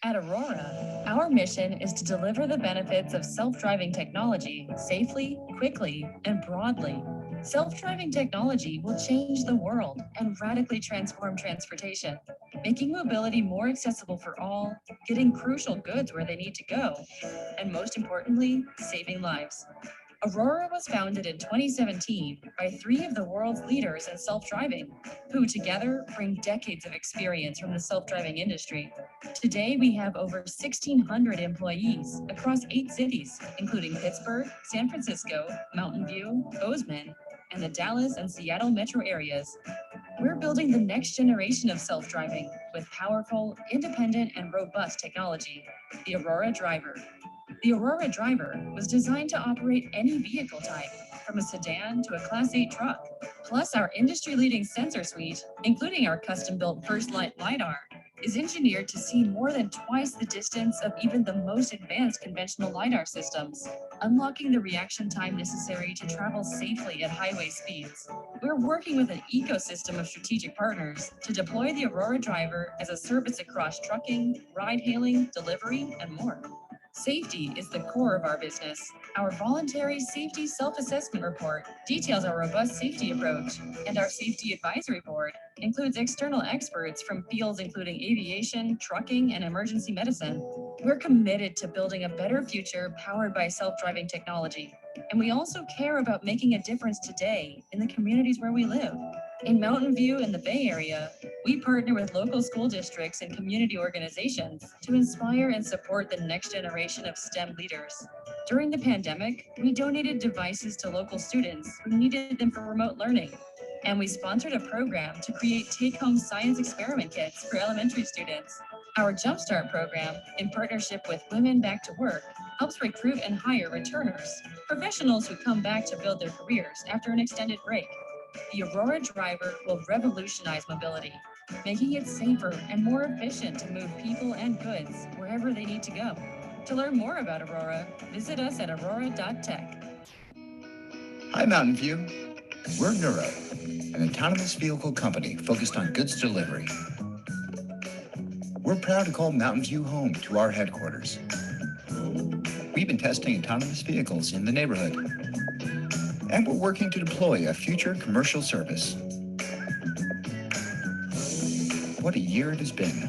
At Aurora, our mission is to deliver the benefits of self-driving technology safely, quickly, and broadly. Self-driving technology will change the world and radically transform transportation, making mobility more accessible for all, getting crucial goods where they need to go, and most importantly, saving lives. Aurora was founded in 2017 by three of the world's leaders in self-driving, who together bring decades of experience from the self-driving industry. Today, we have over 1,600 employees across 8 cities, including Pittsburgh, San Francisco, Mountain View, Bozeman, and the Dallas and Seattle metro areas. We're building the next generation of self-driving with powerful, independent, and robust technology, the Aurora Driver. The Aurora Driver was designed to operate any vehicle type, from a sedan to a Class 8 truck. Plus, our industry-leading sensor suite, including our custom-built FirstLight LiDAR, is engineered to see more than twice the distance of even the most advanced conventional LiDAR systems, unlocking the reaction time necessary to travel safely at highway speeds. We're working with an ecosystem of strategic partners to deploy the Aurora Driver as a service across trucking, ride-hailing, delivery, and more. Safety is the core of our business. Our voluntary safety self-assessment report details our robust safety approach, and our safety advisory board includes external experts from fields including aviation, trucking, and emergency medicine. We're committed to building a better future powered by self-driving technology, and we also care about making a difference today in the communities where we live. In Mountain View and the Bay Area, we partner with local school districts and community organizations to inspire and support the next generation of STEM leaders. During the pandemic, we donated devices to local students who needed them for remote learning. And we sponsored a program to create take-home science experiment kits for elementary students. Our Jumpstart program, in partnership with Women Back to Work, helps recruit and hire returners, professionals who come back to build their careers after an extended break. The Aurora Driver will revolutionize mobility, making it safer and more efficient to move people and goods wherever they need to go. To learn more about Aurora, visit us at aurora.tech. Hi, Mountain View. We're Neuro, an autonomous vehicle company focused on goods delivery. We're proud to call Mountain View home to our headquarters. We've been testing autonomous vehicles in the neighborhood, and we're working to deploy a future commercial service. What a year it has been.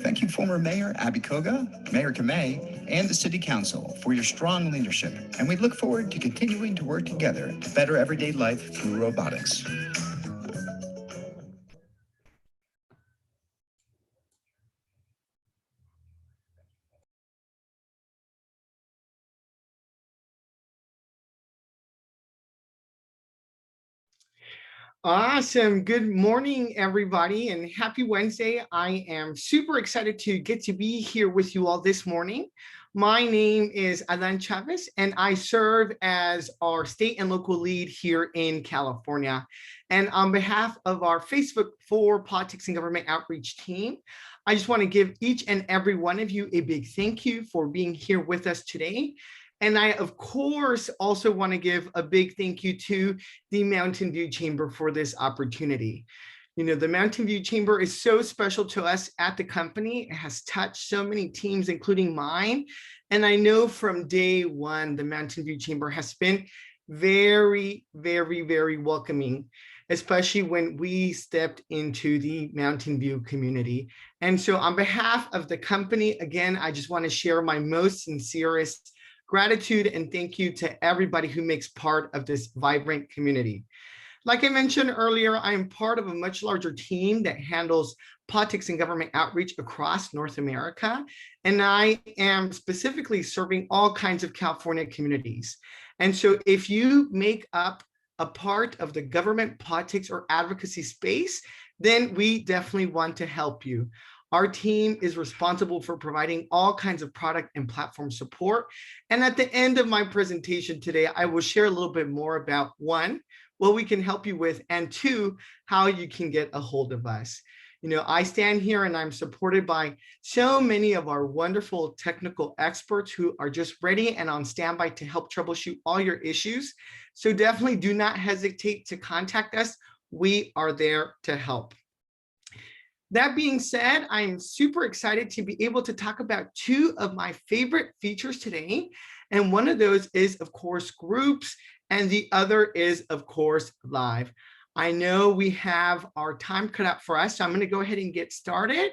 Thank you, former Mayor Abby Koga, Mayor Kamei, and the City Council for your strong leadership, and we look forward to continuing to work together to better everyday life through robotics. Awesome. Good morning, everybody, and happy Wednesday. I am super excited to get to be here with you all this morning. My name is Adan Chavez, and I serve as our state and local lead here in California. And on behalf of our Facebook for Politics and Government Outreach team, I just want to give each and every one of you a big thank you for being here with us today. And I, of course, also want to give a big thank you to the Mountain View Chamber for this opportunity. You know, the Mountain View Chamber is so special to us at the company. It has touched so many teams, including mine. And I know from day one, the Mountain View Chamber has been very, very, very welcoming, especially when we stepped into the Mountain View community. And so on behalf of the company, again, I just want to share my most sincerest gratitude and thank you to everybody who makes part of this vibrant community. Like I mentioned earlier, I am part of a much larger team that handles politics and government outreach across North America. And I am specifically serving all kinds of California communities. And so if you make up a part of the government, politics, or advocacy space, then we definitely want to help you. Our team is responsible for providing all kinds of product and platform support. And at the end of my presentation today, I will share a little bit more about one, what we can help you with, and two, how you can get a hold of us. You know, I stand here and I'm supported by so many of our wonderful technical experts who are just ready and on standby to help troubleshoot all your issues. So definitely do not hesitate to contact us. We are there to help. That being said, I'm super excited to be able to talk about two of my favorite features today. And one of those is, of course, groups, and the other is, of course, live. I know we have our time cut out for us, so I'm going to go ahead and get started.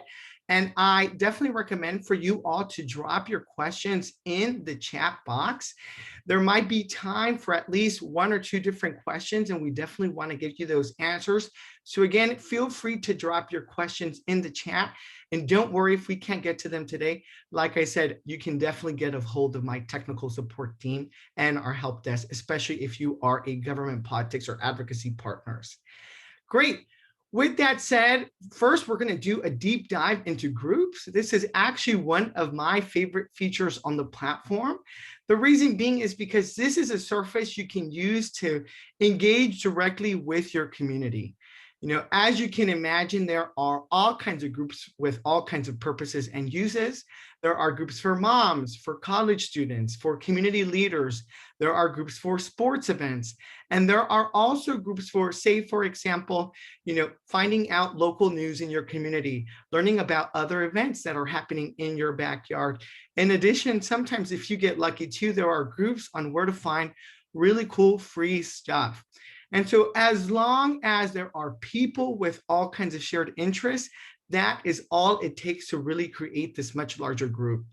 And I definitely recommend for you all to drop your questions in the chat box. There might be time for at least one or two different questions, and we definitely want to give you those answers. So again, feel free to drop your questions in the chat, and don't worry if we can't get to them today. Like I said, you can definitely get a hold of my technical support team and our help desk, especially if you are a government politics or advocacy partners. Great. With that said, first, we're going to do a deep dive into groups. This is actually one of my favorite features on the platform. The reason being is because this is a surface you can use to engage directly with your community. As you can imagine, there are all kinds of groups with all kinds of purposes and uses. There are groups for moms, for college students, for community leaders. There are groups for sports events. And there are also groups for, say, for example, finding out local news in your community, learning about other events that are happening in your backyard. In addition, sometimes if you get lucky too, there are groups on where to find really cool free stuff. And so as long as there are people with all kinds of shared interests, that is all it takes to really create this much larger group.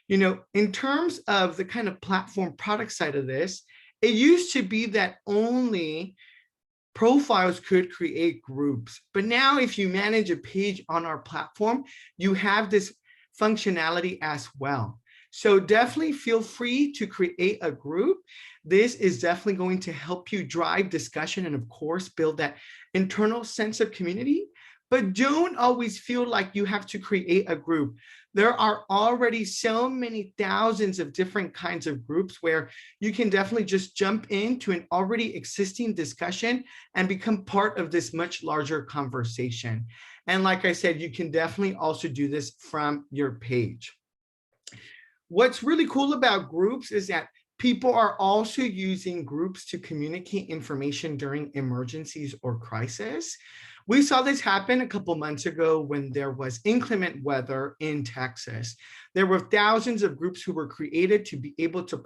In terms of the kind of platform product side of this, it used to be that only profiles could create groups. But now if you manage a page on our platform, you have this functionality as well. So definitely feel free to create a group. This is definitely going to help you drive discussion and, of course, build that internal sense of community. But don't always feel like you have to create a group. There are already so many thousands of different kinds of groups where you can definitely just jump into an already existing discussion and become part of this much larger conversation. And like I said, you can definitely also do this from your page. What's really cool about groups is that people are also using groups to communicate information during emergencies or crisis. We saw this happen a couple months ago when there was inclement weather in Texas. There were thousands of groups who were created to be able to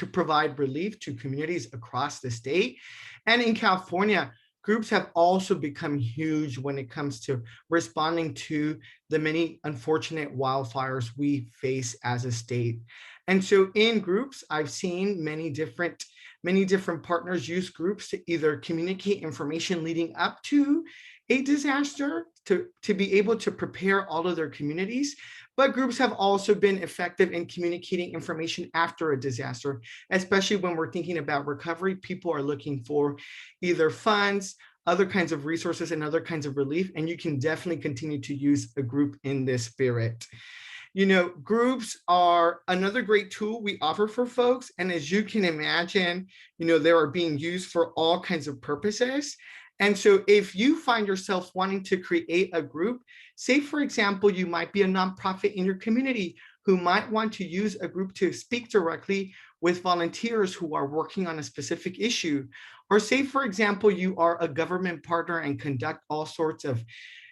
provide relief to communities across the state. And in California, groups have also become huge when it comes to responding to the many unfortunate wildfires we face as a state. And so in groups, I've seen many different partners use groups to either communicate information leading up to a disaster, to be able to prepare all of their communities. But groups have also been effective in communicating information after a disaster, especially when we're thinking about recovery. People are looking for either funds, other kinds of resources, and other kinds of relief. And you can definitely continue to use a group in this spirit. Groups are another great tool we offer for folks. And as you can imagine, they are being used for all kinds of purposes. And so if you find yourself wanting to create a group, say, for example, you might be a nonprofit in your community who might want to use a group to speak directly with volunteers who are working on a specific issue. Or say, for example, you are a government partner and conduct all sorts of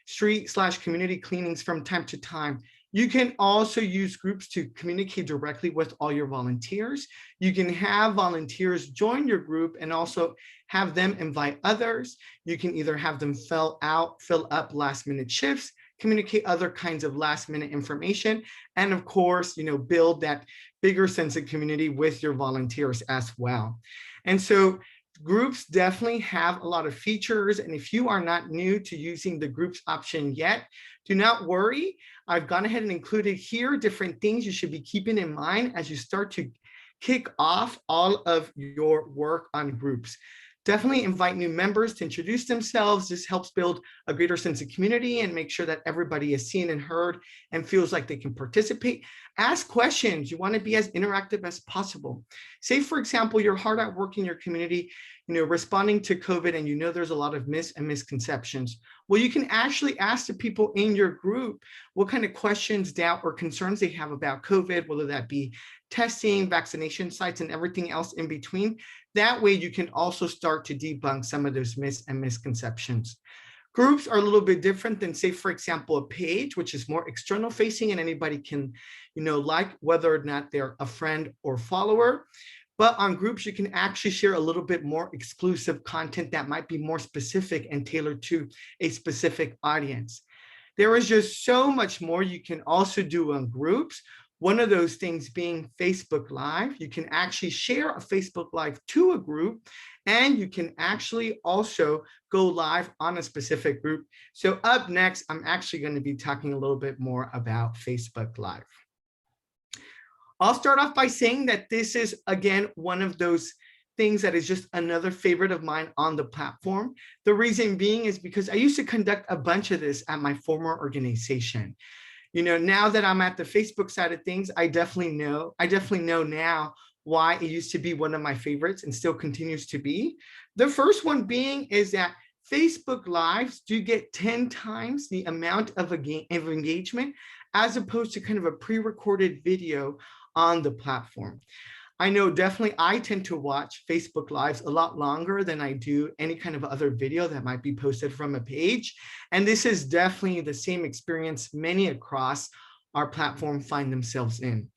street/community cleanings from time to time. You can also use groups to communicate directly with all your volunteers. You can have volunteers join your group and also have them invite others. You can either have them fill up last minute shifts, communicate other kinds of last minute information, and of course, build that bigger sense of community with your volunteers as well. And so groups definitely have a lot of features. And if you are not new to using the groups option yet, do not worry. I've gone ahead and included here different things you should be keeping in mind as you start to kick off all of your work on groups. Definitely invite new members to introduce themselves. This helps build a greater sense of community and make sure that everybody is seen and heard and feels like they can participate. Ask questions. You want to be as interactive as possible. Say, for example, you're hard at work in your community, responding to COVID, and there's a lot of myths and misconceptions. Well, you can actually ask the people in your group what kind of questions, doubt, or concerns they have about COVID, whether that be testing, vaccination sites, and everything else in between. That way, you can also start to debunk some of those myths and misconceptions. Groups are a little bit different than, say, for example, a page, which is more external facing and anybody can, like whether or not they're a friend or follower. But on groups, you can actually share a little bit more exclusive content that might be more specific and tailored to a specific audience. There is just so much more you can also do on groups. One of those things being Facebook Live. You can actually share a Facebook Live to a group, and you can actually also go live on a specific group. So up next, I'm actually going to be talking a little bit more about Facebook Live. I'll start off by saying that this is, again, one of those things that is just another favorite of mine on the platform. The reason being is because I used to conduct a bunch of this at my former organization. Now that I'm at the Facebook side of things, I definitely know now why it used to be one of my favorites and still continues to be. The first one being is that Facebook Lives do get 10 times the amount of engagement as opposed to kind of a pre-recorded video on the platform. I know definitely I tend to watch Facebook Lives a lot longer than I do any kind of other video that might be posted from a page. And this is definitely the same experience many across our platform find themselves in.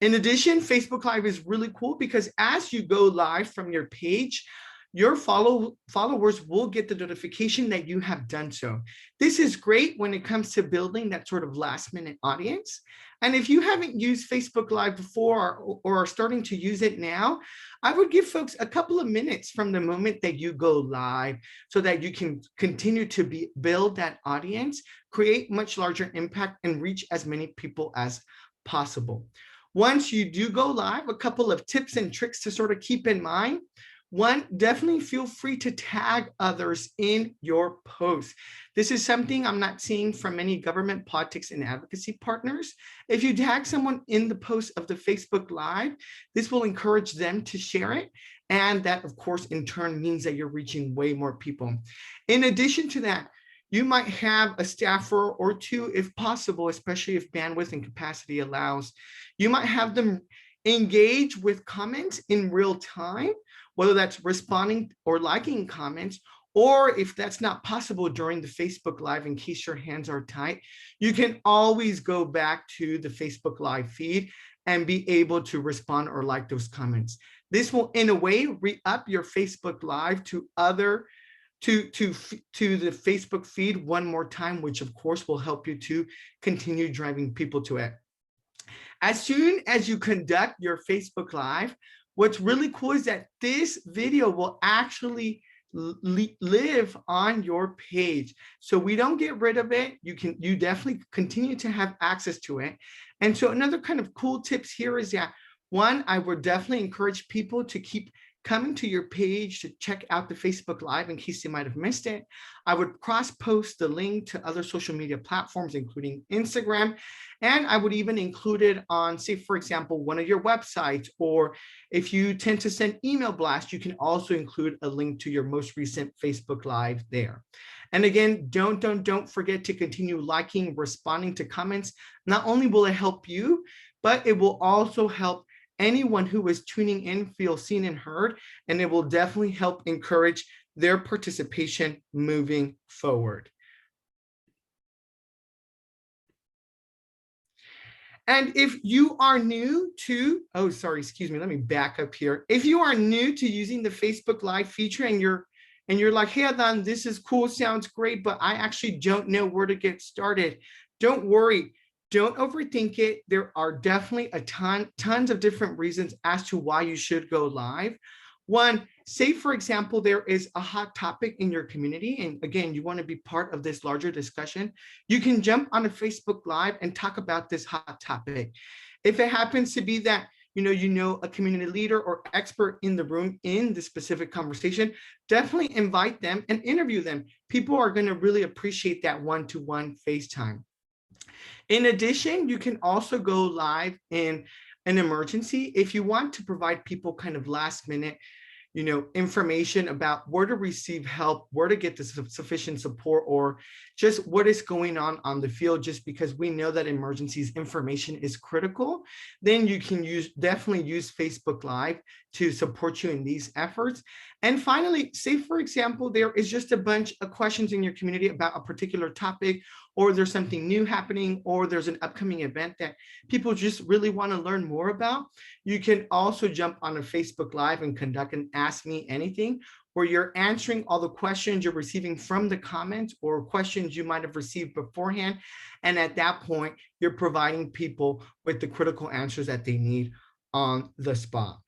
In addition, Facebook Live is really cool because as you go live from your page, your followers will get the notification that you have done so. This is great when it comes to building that sort of last minute audience. And if you haven't used Facebook Live before or are starting to use it now, I would give folks a couple of minutes from the moment that you go live so that you can continue to build that audience, create much larger impact, and reach as many people as possible. Once you do go live, a couple of tips and tricks to sort of keep in mind. One, definitely feel free to tag others in your post. This is something I'm not seeing from many government politics and advocacy partners. If you tag someone in the post of the Facebook Live, this will encourage them to share it. And that, of course, in turn means that you're reaching way more people. In addition to that, you might have a staffer or two, if possible, especially if bandwidth and capacity allows. You might have them engage with comments in real time, whether that's responding or liking comments, or if that's not possible during the Facebook Live, in case your hands are tight, you can always go back to the Facebook Live feed and be able to respond or like those comments. This will, in a way, re-up your Facebook Live to the Facebook feed one more time, which of course will help you to continue driving people to it. As soon as you conduct your Facebook Live, what's really cool is that this video will actually live on your page. So we don't get rid of it. You definitely continue to have access to it. And so another kind of cool tips here is that, one, I would definitely encourage people to keep coming to your page to check out the Facebook Live in case they might have missed it. I would cross-post the link to other social media platforms, including Instagram, and I would even include it on, say, for example, one of your websites, or if you tend to send email blasts, you can also include a link to your most recent Facebook Live there. And again, don't forget to continue liking, responding to comments. Not only will it help you, but it will also help anyone who is tuning in feel seen and heard, and it will definitely help encourage their participation moving forward. And if you are new to, let me back up here. If you are new to using the Facebook Live feature and you're like, hey, Adan, this is cool, sounds great, but I actually don't know where to get started, don't worry. Don't overthink it. There are definitely tons of different reasons as to why you should go live. One, say, for example, there is a hot topic in your community, and again, you want to be part of this larger discussion. You can jump on a Facebook Live and talk about this hot topic. If it happens to be that you know a community leader or expert in the room in the specific conversation, definitely invite them and interview them. People are going to really appreciate that one-to-one FaceTime. In addition, you can also go live in an emergency if you want to provide people kind of last minute information about where to receive help, where to get the sufficient support, or just what is going on the field, just because we know that emergencies information is critical, then you can definitely use Facebook Live to support you in these efforts. And finally, say, for example, there is just a bunch of questions in your community about a particular topic, or there's something new happening, or there's an upcoming event that people just really want to learn more about. You can also jump on a Facebook Live and conduct an Ask Me Anything, where you're answering all the questions you're receiving from the comments or questions you might have received beforehand. And at that point, you're providing people with the critical answers that they need on the spot.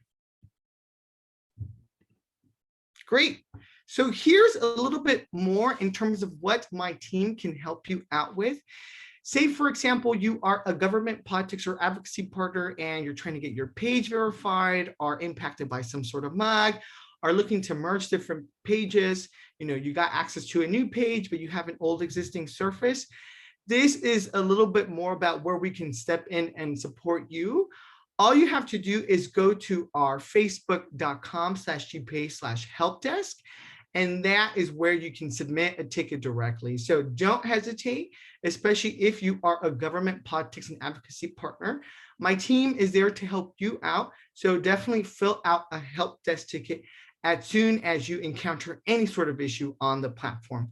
Great. So here's a little bit more in terms of what my team can help you out with. Say, for example, you are a government politics or advocacy partner and you're trying to get your page verified, are impacted by some sort of mug, are looking to merge different pages. You got access to a new page, but you have an old existing surface. This is a little bit more about where we can step in and support you. All you have to do is go to our facebook.com/gpa/helpdesk. And that is where you can submit a ticket directly. So don't hesitate, especially if you are a government politics and advocacy partner. My team is there to help you out. So definitely fill out a help desk ticket as soon as you encounter any sort of issue on the platform.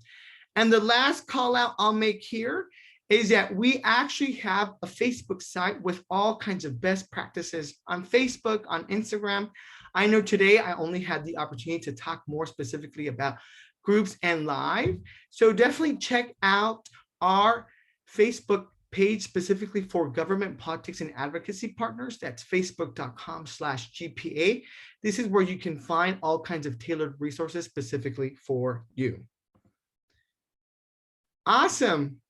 And the last call out I'll make here is that we actually have a Facebook site with all kinds of best practices on Facebook, on Instagram. I know today I only had the opportunity to talk more specifically about groups and live. So definitely check out our Facebook page specifically for government politics and advocacy partners. That's facebook.com/GPA. This is where you can find all kinds of tailored resources specifically for you. Awesome.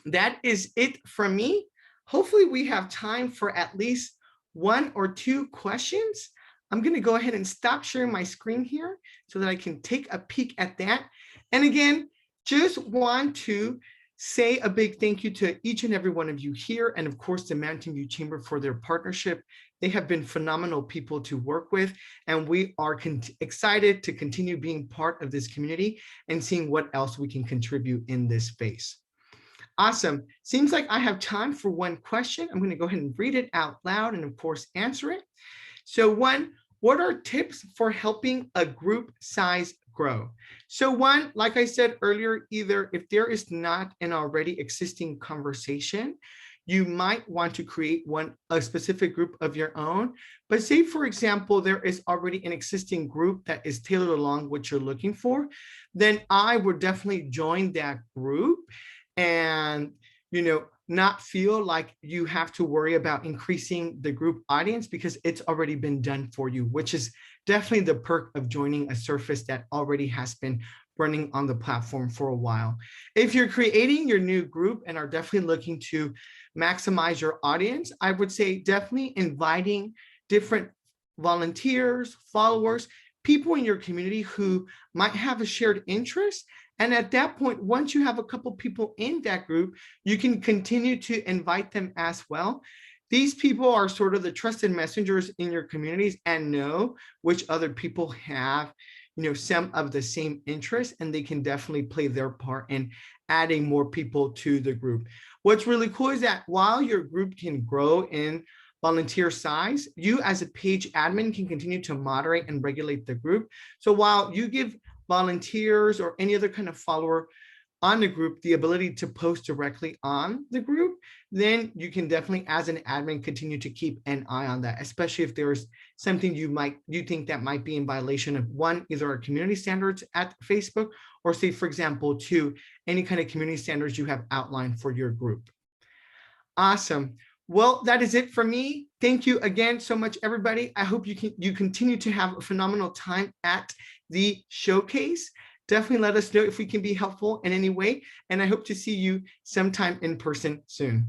That is it from me. Hopefully we have time for at least 1 or 2 questions. I'm going to go ahead and stop sharing my screen here so that I can take a peek at that. And again, just want to say a big thank you to each and every one of you here, and of course the Mountain View Chamber for their partnership. They have been phenomenal people to work with, and we are excited to continue being part of this community and seeing what else we can contribute in this space. Awesome. Seems like I have time for 1 question. I'm going to go ahead and read it out loud and of course answer it. So 1, what are tips for helping a group size grow? So 1, like I said earlier, either if there is not an already existing conversation, you might want to create a specific group of your own. But say, for example, there is already an existing group that is tailored along what you're looking for, then I would definitely join that group and not feel like you have to worry about increasing the group audience because it's already been done for you, which is definitely the perk of joining a surface that already has been running on the platform for a while. If you're creating your new group and are definitely looking to maximize your audience, I would say definitely inviting different volunteers, followers, people in your community who might have a shared interest. And at that point, once you have a couple people in that group, you can continue to invite them as well. These people are sort of the trusted messengers in your communities and know which other people have, some of the same interests, and they can definitely play their part in adding more people to the group. What's really cool is that while your group can grow in volunteer size, you as a page admin can continue to moderate and regulate the group. So while you give volunteers or any other kind of follower on the group the ability to post directly on the group, then you can definitely, as an admin, continue to keep an eye on that, especially if there's something you think that might be in violation of either our community standards at Facebook, or say, for example, 2, any kind of community standards you have outlined for your group. Awesome. Well, that is it for me. Thank you again so much, everybody. I hope you continue to have a phenomenal time at the showcase. Definitely let us know if we can be helpful in any way. And I hope to see you sometime in person soon.